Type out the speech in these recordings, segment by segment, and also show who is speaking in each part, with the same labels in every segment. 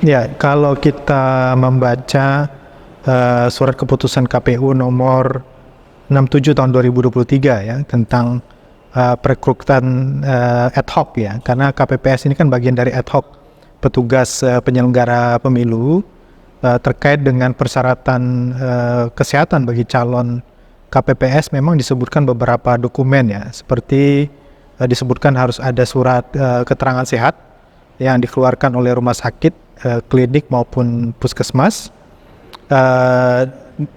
Speaker 1: Ya, kalau kita membaca surat keputusan KPU nomor 67 tahun 2023 ya tentang perekrutan ad hoc ya, karena KPPS ini kan bagian dari ad hoc petugas penyelenggara pemilu terkait dengan persyaratan kesehatan bagi calon KPPS. Memang disebutkan beberapa dokumen ya, seperti disebutkan harus ada surat keterangan sehat yang dikeluarkan oleh rumah sakit, klinik maupun puskesmas,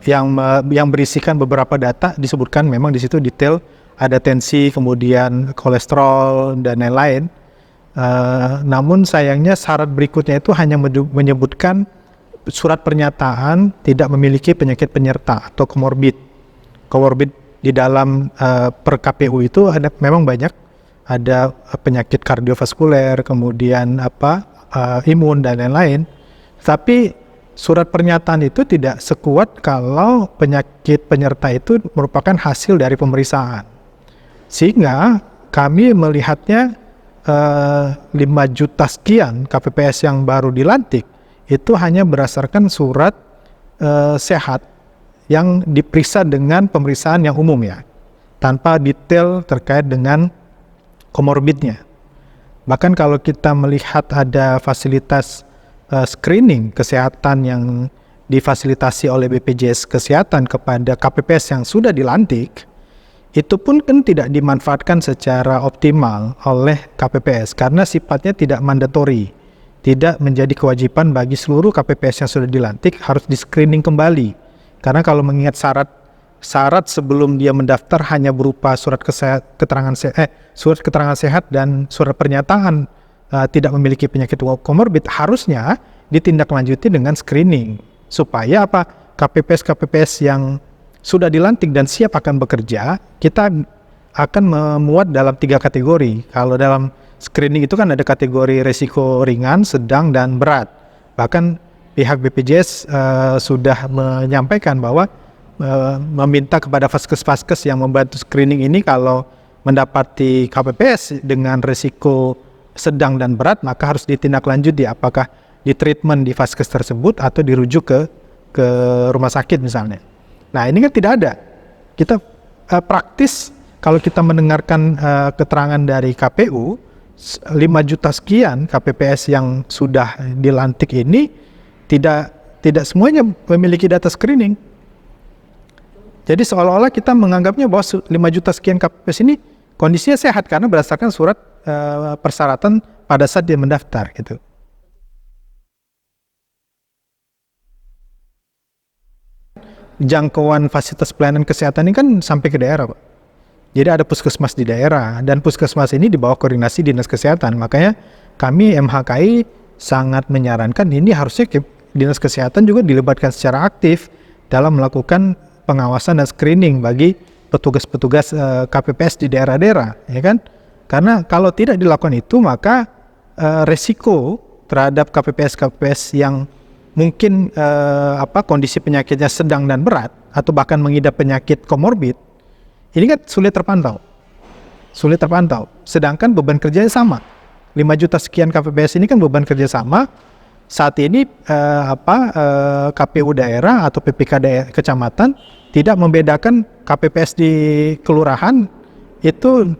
Speaker 1: yang berisikan beberapa data. Disebutkan memang di situ detail, ada tensi, kemudian kolesterol dan lain-lain. Namun sayangnya syarat berikutnya itu hanya menyebutkan surat pernyataan tidak memiliki penyakit penyerta atau komorbid. Komorbid di dalam per KPU itu ada memang banyak, ada penyakit kardiovaskuler, kemudian imun dan lain-lain. Tapi surat pernyataan itu tidak sekuat kalau penyakit penyerta itu merupakan hasil dari pemeriksaan. Sehingga kami melihatnya 5 juta sekian KPPS yang baru dilantik itu hanya berdasarkan surat sehat yang diperiksa dengan pemeriksaan yang umum ya, tanpa detail terkait dengan komorbidnya. Bahkan kalau kita melihat ada fasilitas screening kesehatan yang difasilitasi oleh BPJS Kesehatan kepada KPPS yang sudah dilantik, itu pun kan tidak dimanfaatkan secara optimal oleh KPPS karena sifatnya tidak mandatori, tidak menjadi kewajiban bagi seluruh KPPS yang sudah dilantik harus di screening kembali. Karena kalau mengingat syarat sebelum dia mendaftar hanya berupa surat keterangan sehat dan surat pernyataan tidak memiliki penyakit komorbid, harusnya ditindaklanjuti dengan screening supaya KPPS yang sudah dilantik dan siap akan bekerja, kita akan memuat dalam 3 kategori. Kalau dalam screening itu kan ada kategori resiko ringan, sedang, dan berat. Bahkan pihak BPJS sudah menyampaikan bahwa meminta kepada vaskes-vaskes yang membantu screening ini kalau mendapati KPPS dengan resiko sedang dan berat, maka harus ditindaklanjuti apakah di treatment di vaskes tersebut atau dirujuk ke rumah sakit misalnya. Nah ini kan tidak ada. Kita praktis kalau kita mendengarkan keterangan dari KPU, 5 juta sekian KPPS yang sudah dilantik ini tidak semuanya memiliki data screening. Jadi seolah-olah kita menganggapnya bahwa 5 juta sekian KPPS ini kondisinya sehat karena berdasarkan surat persyaratan pada saat dia mendaftar gitu. Jangkauan fasilitas pelayanan kesehatan ini kan sampai ke daerah, Pak. Jadi ada puskesmas di daerah dan puskesmas ini di bawah koordinasi Dinas Kesehatan. Makanya kami MHKI sangat menyarankan ini harusnya Dinas Kesehatan juga dilibatkan secara aktif dalam melakukan pengawasan dan screening bagi petugas-petugas KPPS di daerah-daerah, ya kan? Karena kalau tidak dilakukan itu, maka resiko terhadap KPPS yang mungkin kondisi penyakitnya sedang dan berat atau bahkan mengidap penyakit komorbid, ini kan sulit terpantau. Sedangkan beban kerjanya sama. 5 juta sekian KPPS ini kan beban kerja sama. Saat ini KPU daerah atau PPK daerah kecamatan tidak membedakan KPPS di kelurahan itu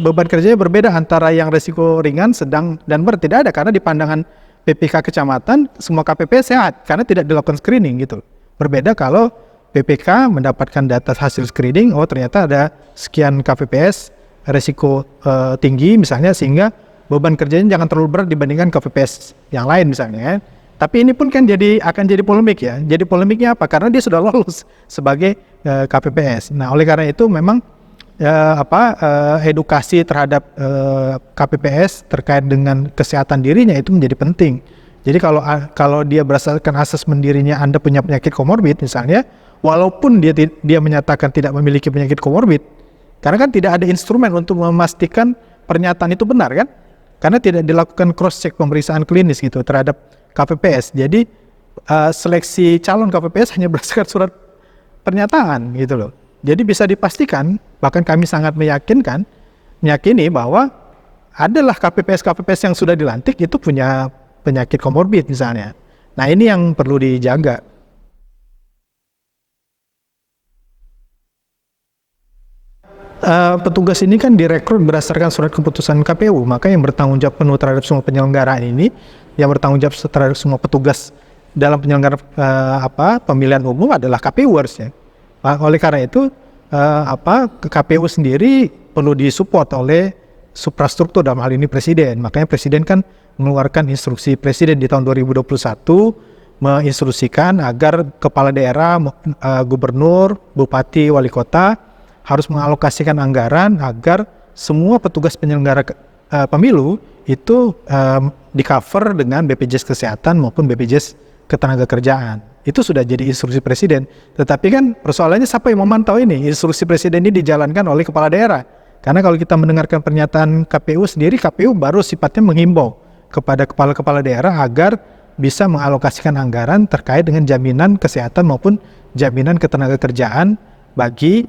Speaker 1: beban kerjanya berbeda antara yang resiko ringan, sedang, dan berat. Tidak ada, karena di pandangan PPK kecamatan semua KPPS sehat karena tidak dilakukan screening gitu. Berbeda kalau PPK mendapatkan data hasil screening, oh ternyata ada sekian KPPS resiko tinggi misalnya, sehingga beban kerjanya jangan terlalu berat dibandingkan KPPS yang lain misalnya ya. Tapi ini pun kan akan jadi polemik ya. Jadi polemiknya apa? Karena dia sudah lolos sebagai KPPS. Nah, oleh karena itu memang edukasi terhadap KPPS terkait dengan kesehatan dirinya itu menjadi penting. Jadi kalau dia berdasarkan asesmen dirinya Anda punya penyakit komorbid misalnya, walaupun dia menyatakan tidak memiliki penyakit komorbid, karena kan tidak ada instrumen untuk memastikan pernyataan itu benar kan? Karena tidak dilakukan cross check pemeriksaan klinis gitu terhadap KPPS. Jadi seleksi calon KPPS hanya berdasarkan surat pernyataan gitu loh. Jadi bisa dipastikan, bahkan kami sangat meyakini bahwa adalah KPPS yang sudah dilantik itu punya penyakit komorbid misalnya. Nah ini yang perlu dijaga. Petugas ini kan direkrut berdasarkan surat keputusan KPU, maka yang bertanggung jawab penuh terhadap semua penyelenggaraan ini, yang bertanggung jawab terhadap semua petugas dalam penyelenggaraan pemilihan umum adalah KPU harusnya. Oleh karena itu KPU sendiri perlu disupport oleh suprastruktur, dalam hal ini Presiden. Makanya Presiden kan mengeluarkan instruksi Presiden di tahun 2021 menginstruksikan agar kepala daerah, gubernur, bupati, wali kota harus mengalokasikan anggaran agar semua petugas penyelenggara pemilu itu di-cover dengan BPJS Kesehatan maupun BPJS Ketenagakerjaan. Itu sudah jadi instruksi Presiden. Tetapi kan persoalannya siapa yang memantau ini? Instruksi Presiden ini dijalankan oleh kepala daerah. Karena kalau kita mendengarkan pernyataan KPU sendiri, KPU baru sifatnya menghimbau kepada kepala-kepala daerah agar bisa mengalokasikan anggaran terkait dengan jaminan kesehatan maupun jaminan ketenagakerjaan bagi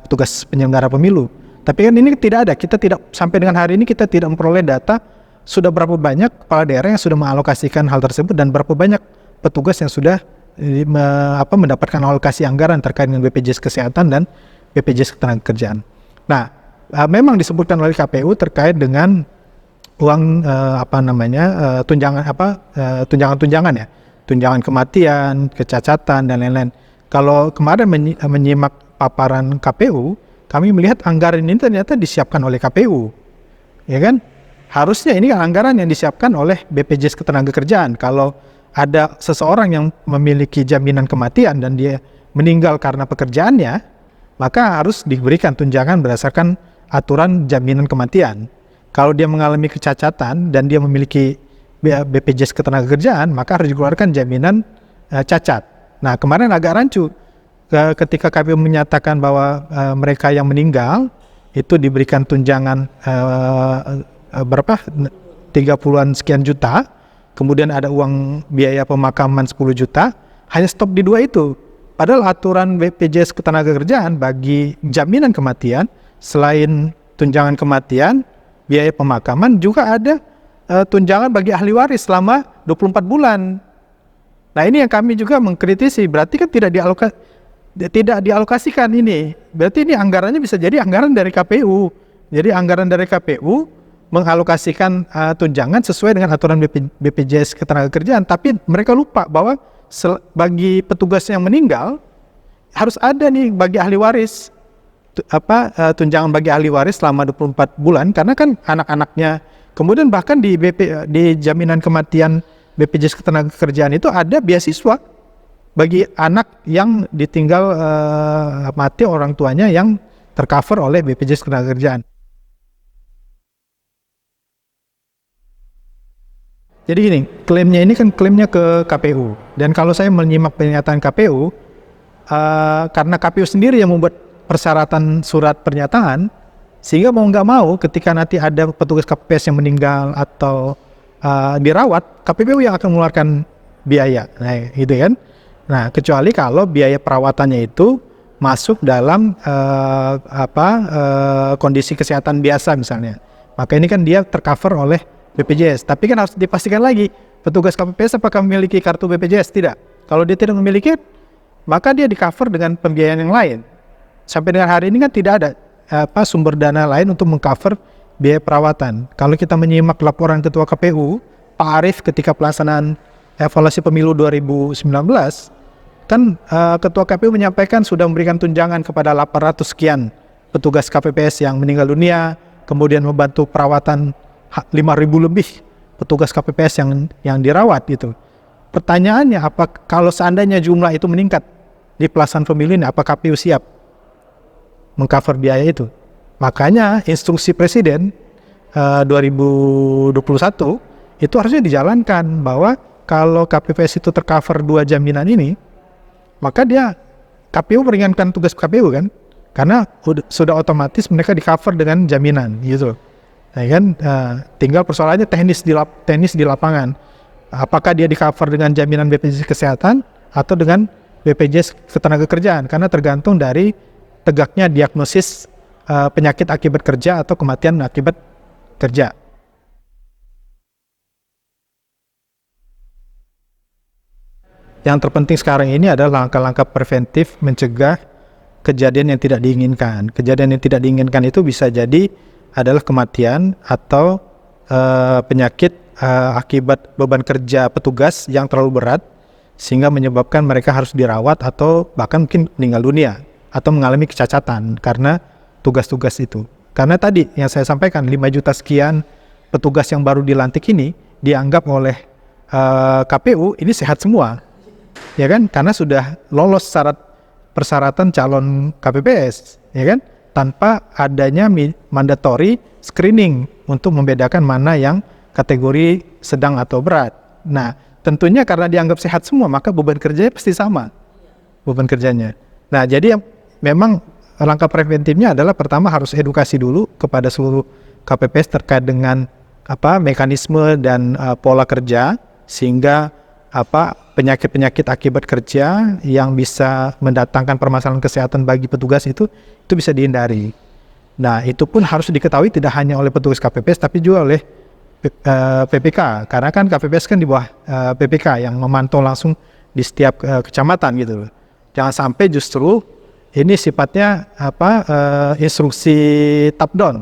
Speaker 1: petugas penyelenggara pemilu. Tapi kan ini tidak ada, kita tidak, sampai dengan hari ini kita tidak memperoleh data sudah berapa banyak kepala daerah yang sudah mengalokasikan hal tersebut dan berapa banyak petugas yang sudah mendapatkan alokasi anggaran terkait dengan BPJS Kesehatan dan BPJS Ketenagakerjaan. Nah, memang disebutkan oleh KPU terkait dengan uang tunjangan ya, tunjangan kematian, kecacatan dan lain-lain. Kalau kemarin menyimak paparan KPU, kami melihat anggaran ini ternyata disiapkan oleh KPU, ya kan? Harusnya ini anggaran yang disiapkan oleh BPJS Ketenagakerjaan. Kalau ada seseorang yang memiliki jaminan kematian dan dia meninggal karena pekerjaannya, maka harus diberikan tunjangan berdasarkan aturan jaminan kematian. Kalau dia mengalami kecacatan dan dia memiliki BPJS Ketenagakerjaan, maka harus dikeluarkan jaminan cacat. Nah, kemarin agak rancu ketika KPU menyatakan bahwa mereka yang meninggal itu diberikan tunjangan 30-an sekian juta, kemudian ada uang biaya pemakaman 10 juta, hanya stop di 2 itu. Padahal aturan BPJS Ketenagakerjaan bagi jaminan kematian, selain tunjangan kematian, biaya pemakaman juga ada tunjangan bagi ahli waris selama 24 bulan. Nah ini yang kami juga mengkritisi, berarti kan tidak dialokasikan ini. Berarti ini anggarannya bisa jadi anggaran dari KPU. Jadi anggaran dari KPU mengalokasikan tunjangan sesuai dengan aturan BPJS Ketenagakerjaan, tapi mereka lupa bahwa bagi petugas yang meninggal harus ada nih bagi ahli waris tunjangan bagi ahli waris selama 24 bulan, karena kan anak-anaknya. Kemudian bahkan di jaminan kematian BPJS Ketenagakerjaan itu ada beasiswa bagi anak yang ditinggal mati orang tuanya yang tercover oleh BPJS Ketenagakerjaan. Jadi gini, klaimnya ini kan klaimnya ke KPU, dan kalau saya menyimak pernyataan KPU, karena KPU sendiri yang membuat persyaratan surat pernyataan, sehingga mau nggak mau ketika nanti ada petugas KPPS yang meninggal atau dirawat, KPPU yang akan mengeluarkan biaya, nah gitu kan. Nah kecuali kalau biaya perawatannya itu masuk dalam kondisi kesehatan biasa misalnya, maka ini kan dia tercover oleh BPJS. Tapi kan harus dipastikan lagi petugas KPPS apakah memiliki kartu BPJS. Tidak. Kalau dia tidak memiliki, maka dia di-cover dengan pembiayaan yang lain. Sampai dengan hari ini kan tidak ada sumber dana lain untuk mengcover biaya perawatan. Kalau kita menyimak laporan Ketua KPU, Pak Arief, ketika pelaksanaan evaluasi pemilu 2019, kan Ketua KPU menyampaikan sudah memberikan tunjangan kepada 800 sekian petugas KPPS yang meninggal dunia, kemudian membantu perawatan 5.000 lebih petugas KPPS yang dirawat gitu. Pertanyaannya, apa kalau seandainya jumlah itu meningkat di pelaksanaan pemilu ini, apa KPU siap mengcover biaya itu? Makanya instruksi Presiden 2021 itu harusnya dijalankan bahwa kalau KPPS itu tercover 2 jaminan ini, maka dia KPU meringankan tugas KPU kan, karena sudah otomatis mereka di-cover dengan jaminan gitu. Nah kan tinggal persoalannya teknis di lapangan. Apakah dia di-cover dengan jaminan BPJS Kesehatan atau dengan BPJS Ketenagakerjaan, karena tergantung dari tegaknya diagnosis penyakit akibat kerja atau kematian akibat kerja. yang terpenting sekarang ini adalah langkah-langkah preventif mencegah kejadian yang tidak diinginkan. Kejadian yang tidak diinginkan itu bisa jadi adalah kematian atau penyakit akibat beban kerja petugas yang terlalu berat sehingga menyebabkan mereka harus dirawat atau bahkan mungkin meninggal dunia atau mengalami kecacatan karena tugas-tugas itu. Karena tadi yang saya sampaikan 5 juta sekian petugas yang baru dilantik ini dianggap oleh KPU ini sehat semua, ya kan? Karena sudah lolos persyaratan calon KPPS, ya kan? Tanpa adanya mandatory screening untuk membedakan mana yang kategori sedang atau berat. Nah, tentunya karena dianggap sehat semua, maka beban kerjanya pasti sama, beban kerjanya. Nah, jadi memang langkah preventifnya adalah pertama harus edukasi dulu kepada seluruh KPPS terkait dengan mekanisme dan pola kerja sehingga penyakit-penyakit akibat kerja yang bisa mendatangkan permasalahan kesehatan bagi petugas itu bisa dihindari. Nah, itu pun harus diketahui tidak hanya oleh petugas KPPS tapi juga oleh PPK, karena kan KPPS kan di bawah PPK yang memantau langsung di setiap kecamatan gitu loh. Jangan sampai justru ini sifatnya instruksi top down.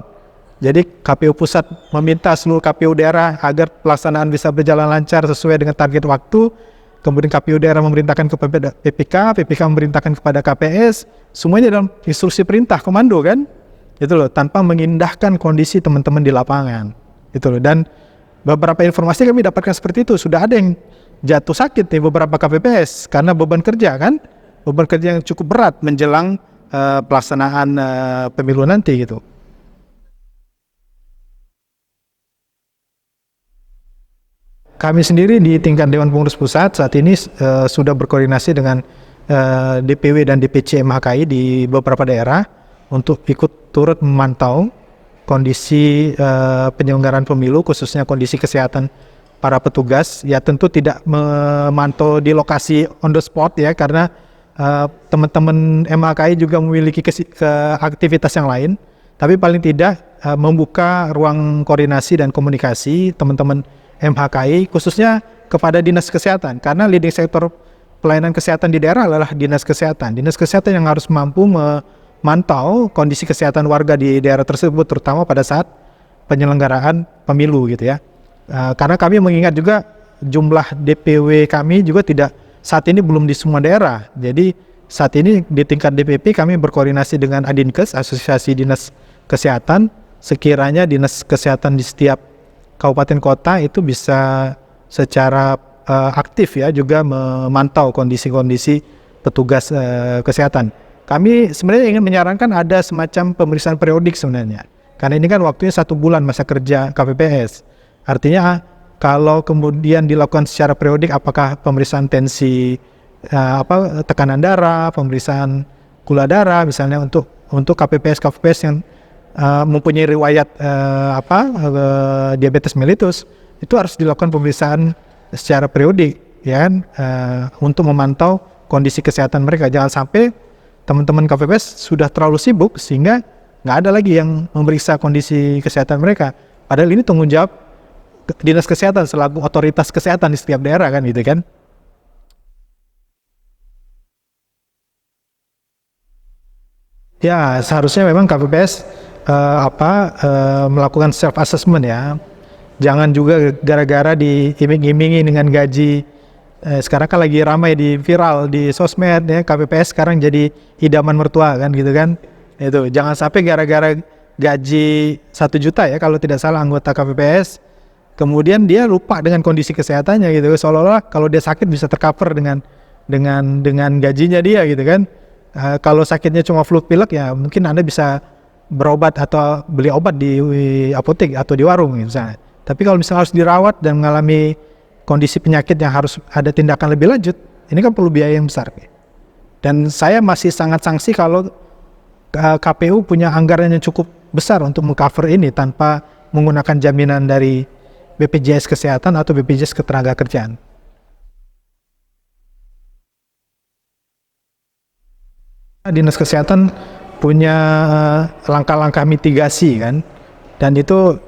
Speaker 1: Jadi KPU pusat meminta seluruh KPU daerah agar pelaksanaan bisa berjalan lancar sesuai dengan target waktu. Kemudian KPU daerah memerintahkan kepada PPK, PPK memerintahkan kepada KPS, semuanya dalam instruksi perintah komando kan? Itu loh, tanpa mengindahkan kondisi teman-teman di lapangan. Itu loh. Dan beberapa informasi kami dapatkan seperti itu. Sudah ada yang jatuh sakit di beberapa KPPS karena beban kerja kan? Beban kerja yang cukup berat menjelang pelaksanaan pemilu nanti gitu. Kami sendiri di tingkat Dewan Pengurus Pusat saat ini sudah berkoordinasi dengan DPW dan DPC MHKI di beberapa daerah untuk ikut turut memantau kondisi penyelenggaraan pemilu, khususnya kondisi kesehatan para petugas. Ya tentu tidak memantau di lokasi on the spot ya, karena teman-teman MHKI juga memiliki aktivitas yang lain. Tapi paling tidak membuka ruang koordinasi dan komunikasi teman-teman MHKI khususnya kepada Dinas Kesehatan, karena leading sektor pelayanan kesehatan di daerah adalah Dinas Kesehatan. Dinas Kesehatan yang harus mampu memantau kondisi kesehatan warga di daerah tersebut, terutama pada saat penyelenggaraan pemilu gitu ya. Karena kami mengingat juga jumlah DPW kami juga saat ini belum di semua daerah. Jadi saat ini di tingkat DPP kami berkoordinasi dengan Adinkes, Asosiasi Dinas Kesehatan. Sekiranya Dinas Kesehatan di setiap kabupaten kota itu bisa secara aktif ya juga memantau kondisi-kondisi petugas kesehatan. Kami sebenarnya ingin menyarankan ada semacam pemeriksaan periodik sebenarnya, karena ini kan waktunya 1 bulan masa kerja KPPS. Artinya kalau kemudian dilakukan secara periodik, apakah pemeriksaan tensi, tekanan darah, pemeriksaan gula darah misalnya untuk KPPS yang mempunyai riwayat diabetes mellitus, itu harus dilakukan pemeriksaan secara periodik ya kan, untuk memantau kondisi kesehatan mereka. Jangan sampai teman-teman KPPS sudah terlalu sibuk sehingga nggak ada lagi yang memeriksa kondisi kesehatan mereka, padahal ini tanggung jawab Dinas Kesehatan selaku otoritas kesehatan di setiap daerah kan gitu kan. Ya seharusnya memang KPPS melakukan self assessment ya. Jangan juga gara-gara diiming-imingi dengan gaji. Sekarang kan lagi ramai di viral di sosmed ya, KPPS sekarang jadi idaman mertua kan gitu kan. Itu jangan sampai gara-gara gaji 1 juta ya kalau tidak salah anggota KPPS, kemudian dia lupa dengan kondisi kesehatannya gitu. Seolah-olah kalau dia sakit bisa tercover dengan gajinya dia gitu kan. Kalau sakitnya cuma flu pilek ya mungkin Anda bisa berobat atau beli obat di apotek atau di warung misalnya. Tapi kalau misalnya harus dirawat dan mengalami kondisi penyakit yang harus ada tindakan lebih lanjut, ini kan perlu biaya yang besar. Dan saya masih sangat sangsi kalau KPU punya anggaran yang cukup besar untuk mengcover ini tanpa menggunakan jaminan dari BPJS Kesehatan atau BPJS Ketenagakerjaan. Dinas Kesehatan punya langkah-langkah mitigasi kan, dan itu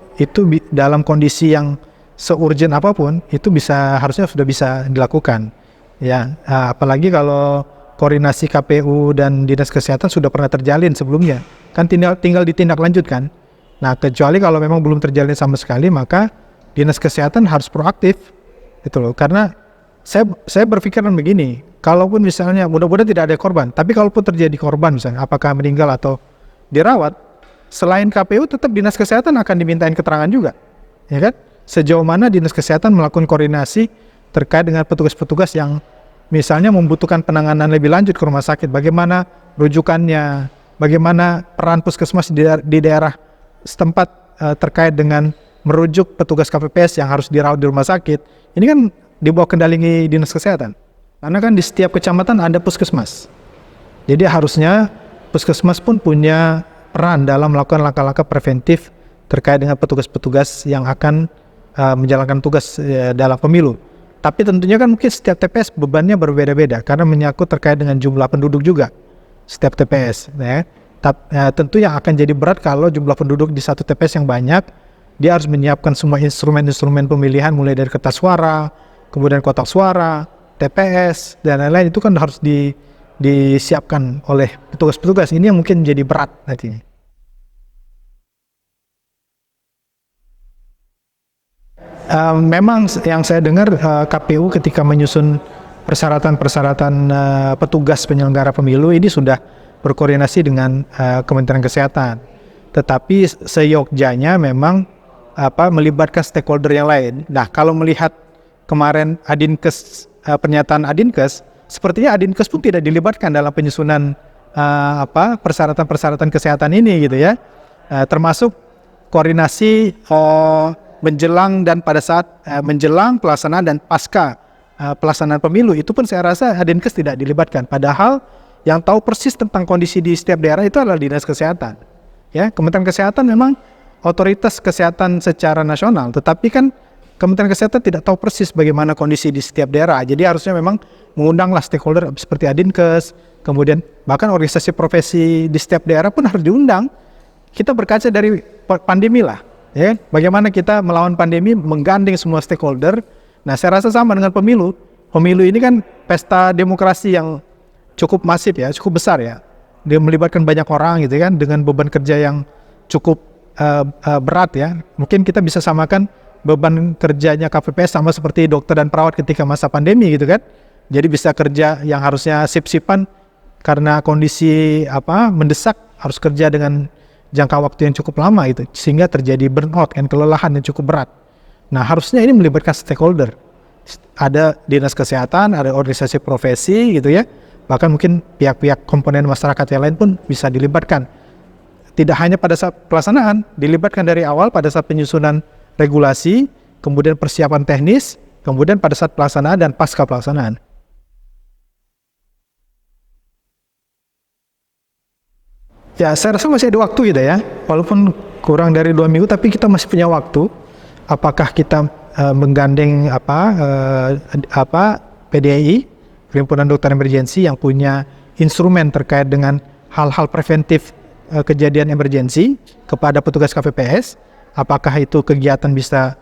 Speaker 1: dalam kondisi yang se-urgent apapun itu harusnya sudah bisa dilakukan. ya. Apalagi kalau koordinasi KPU dan Dinas Kesehatan sudah pernah terjalin sebelumnya, kan tinggal ditindaklanjutkan. Nah, kecuali kalau memang belum terjalin sama sekali, maka Dinas Kesehatan harus proaktif, gitu loh. Karena saya berpikiran begini, kalaupun misalnya mudah-mudahan tidak ada korban, tapi kalaupun terjadi korban misalnya, apakah meninggal atau dirawat, selain KPU tetap Dinas Kesehatan akan dimintain keterangan juga, ya kan? Sejauh mana Dinas Kesehatan melakukan koordinasi terkait dengan petugas-petugas yang misalnya membutuhkan penanganan lebih lanjut ke rumah sakit, bagaimana rujukannya, bagaimana peran puskesmas di daerah setempat terkait dengan merujuk petugas KPPS yang harus dirawat di rumah sakit. Ini kan di bawah kendali Dinas Kesehatan. Karena kan di setiap kecamatan ada puskesmas. Jadi harusnya puskesmas pun punya peran dalam melakukan langkah-langkah preventif terkait dengan petugas-petugas yang akan menjalankan tugas dalam pemilu. Tapi tentunya kan mungkin setiap TPS bebannya berbeda-beda karena menyangkut terkait dengan jumlah penduduk juga setiap TPS. Ya. Tentu yang akan jadi berat kalau jumlah penduduk di satu TPS yang banyak, dia harus menyiapkan semua instrumen-instrumen pemilihan mulai dari kertas suara, kemudian kotak suara, TPS, dan lain-lain itu kan harus disiapkan oleh petugas-petugas. Ini yang mungkin jadi berat nantinya. Memang yang saya dengar KPU ketika menyusun persyaratan-persyaratan petugas penyelenggara pemilu ini sudah berkoordinasi dengan Kementerian Kesehatan. Tetapi seyogjanya memang melibatkan stakeholder yang lain. Nah, kalau melihat kemarin Adinkes, pernyataan Adinkes, sepertinya Adinkes pun tidak dilibatkan dalam penyusunan persyaratan-persyaratan kesehatan ini gitu ya. Termasuk koordinasi menjelang dan pada saat menjelang pelaksanaan dan pasca pelaksanaan pemilu itu pun saya rasa Adinkes tidak dilibatkan. Padahal yang tahu persis tentang kondisi di setiap daerah itu adalah Dinas Kesehatan. Ya, Kementerian Kesehatan memang otoritas kesehatan secara nasional, tetapi kan Kementerian Kesehatan tidak tahu persis bagaimana kondisi di setiap daerah. Jadi harusnya memang mengundanglah stakeholder seperti Adinkes, kemudian bahkan organisasi profesi di setiap daerah pun harus diundang. Kita berkaca dari pandemi lah. Ya, bagaimana kita melawan pandemi menggandeng semua stakeholder. Nah, saya rasa sama dengan pemilu. Pemilu ini kan pesta demokrasi yang cukup masif ya, cukup besar ya. Dia melibatkan banyak orang gitu kan dengan beban kerja yang cukup berat ya. Mungkin kita bisa samakan beban kerjanya KPPS sama seperti dokter dan perawat ketika masa pandemi gitu kan. Jadi bisa kerja yang harusnya sip-sipan karena kondisi mendesak harus kerja dengan jangka waktu yang cukup lama itu sehingga terjadi burnout kan, kelelahan yang cukup berat. Nah, harusnya ini melibatkan stakeholder. Ada Dinas Kesehatan, ada organisasi profesi gitu ya. Bahkan mungkin pihak-pihak komponen masyarakat yang lain pun bisa dilibatkan. Tidak hanya pada saat pelaksanaan, dilibatkan dari awal pada saat penyusunan regulasi, kemudian persiapan teknis, kemudian pada saat pelaksanaan dan pasca pelaksanaan. Ya, saya rasa masih ada waktu gitu ya. Walaupun kurang dari 2 minggu, tapi kita masih punya waktu. Apakah kita menggandeng PDI, Perhimpunan Dokter Emergensi yang punya instrumen terkait dengan hal-hal preventif kejadian emergensi kepada petugas KPPS. Apakah itu kegiatan bisa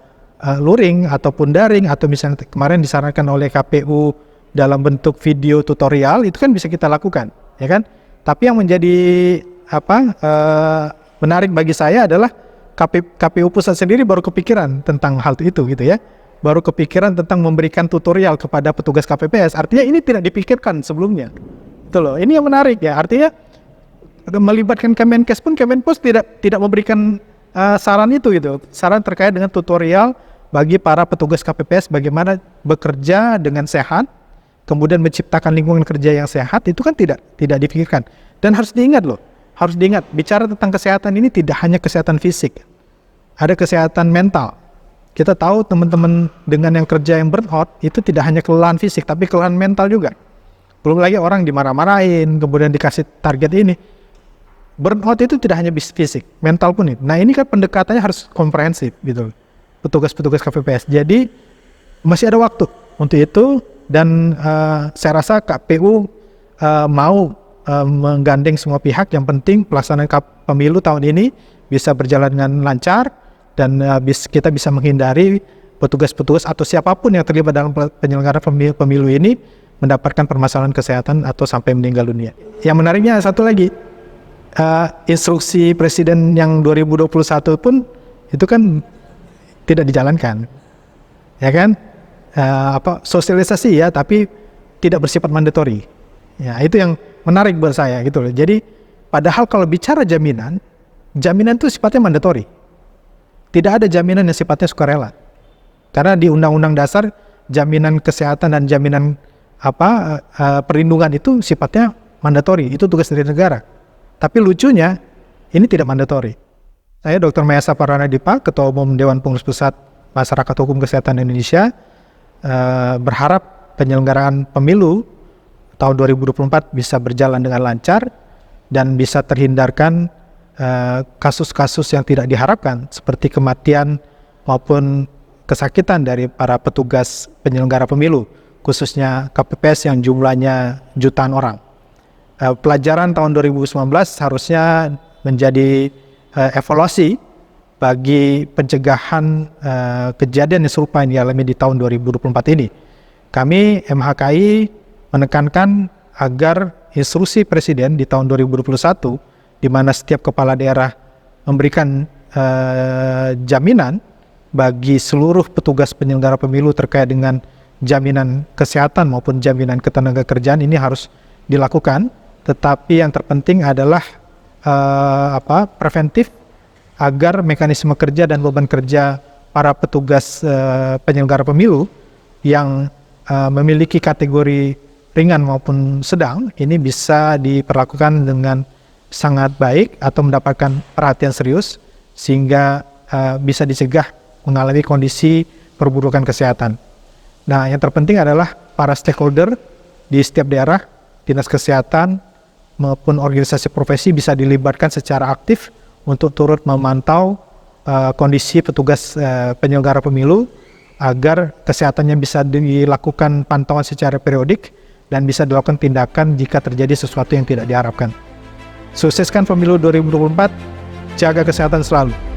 Speaker 1: luring ataupun daring, atau misalnya kemarin disarankan oleh KPU dalam bentuk video tutorial, itu kan bisa kita lakukan, ya kan? Tapi yang menjadi menarik bagi saya adalah KPU pusat sendiri baru kepikiran tentang hal itu gitu ya. Baru kepikiran tentang memberikan tutorial kepada petugas KPPS. Artinya ini tidak dipikirkan sebelumnya. Itu loh. Ini yang menarik ya. Artinya melibatkan Kemenkes pun Kemenpos tidak memberikan saran itu gitu. Saran terkait dengan tutorial bagi para petugas KPPS bagaimana bekerja dengan sehat, kemudian menciptakan lingkungan kerja yang sehat, itu kan tidak dipikirkan. Dan harus diingat loh. Harus diingat, bicara tentang kesehatan ini tidak hanya kesehatan fisik, ada kesehatan mental. Kita tahu teman-teman dengan yang kerja yang burnout itu tidak hanya kelelahan fisik, tapi kelelahan mental juga. Belum lagi orang dimarah-marahin, kemudian dikasih target ini. Burnout itu tidak hanya fisik, mental pun itu. Nah, ini kan pendekatannya harus komprehensif gitu, petugas-petugas KPPS. Jadi masih ada waktu untuk itu, dan saya rasa KPU mau menggandeng semua pihak. Yang penting pelaksanaan pemilu tahun ini bisa berjalan dengan lancar, dan kita bisa menghindari petugas-petugas atau siapapun yang terlibat dalam penyelenggaraan pemilu ini mendapatkan permasalahan kesehatan atau sampai meninggal dunia. Yang menariknya satu lagi, instruksi Presiden yang 2021 pun itu kan tidak dijalankan, ya kan? Sosialisasi ya, tapi tidak bersifat mandatori. Ya, itu yang menarik buat saya gitu loh. Jadi padahal kalau bicara jaminan itu sifatnya mandatori. Tidak ada jaminan yang sifatnya sukarela. Karena di Undang-Undang Dasar jaminan kesehatan dan jaminan perlindungan itu sifatnya mandatori, itu tugas dari negara. Tapi lucunya ini tidak mandatori. Saya Dr. Mayasa Pranadipa, Ketua Umum Dewan Pengurus Pusat Masyarakat Hukum Kesehatan Indonesia, berharap penyelenggaraan pemilu tahun 2024 bisa berjalan dengan lancar dan bisa terhindarkan kasus-kasus yang tidak diharapkan seperti kematian maupun kesakitan dari para petugas penyelenggara pemilu, khususnya KPPS yang jumlahnya jutaan orang. Pelajaran tahun 2019 harusnya menjadi evaluasi bagi pencegahan kejadian yang serupa yang dialami di tahun 2024 ini. Kami MHKI menekankan agar instruksi Presiden di tahun 2021, di mana setiap kepala daerah memberikan jaminan bagi seluruh petugas penyelenggara pemilu terkait dengan jaminan kesehatan maupun jaminan ketenagakerjaan ini harus dilakukan. Tetapi yang terpenting adalah preventif agar mekanisme kerja dan beban kerja para petugas penyelenggara pemilu yang memiliki kategori ringan maupun sedang ini bisa diperlakukan dengan sangat baik atau mendapatkan perhatian serius sehingga bisa dicegah mengalami kondisi perburukan kesehatan. Nah, yang terpenting adalah para stakeholder di setiap daerah, dinas kesehatan maupun organisasi profesi bisa dilibatkan secara aktif untuk turut memantau kondisi petugas penyelenggara pemilu agar kesehatannya bisa dilakukan pantauan secara periodik dan bisa dilakukan tindakan jika terjadi sesuatu yang tidak diharapkan. Sukseskan pemilu 2024, jaga kesehatan selalu.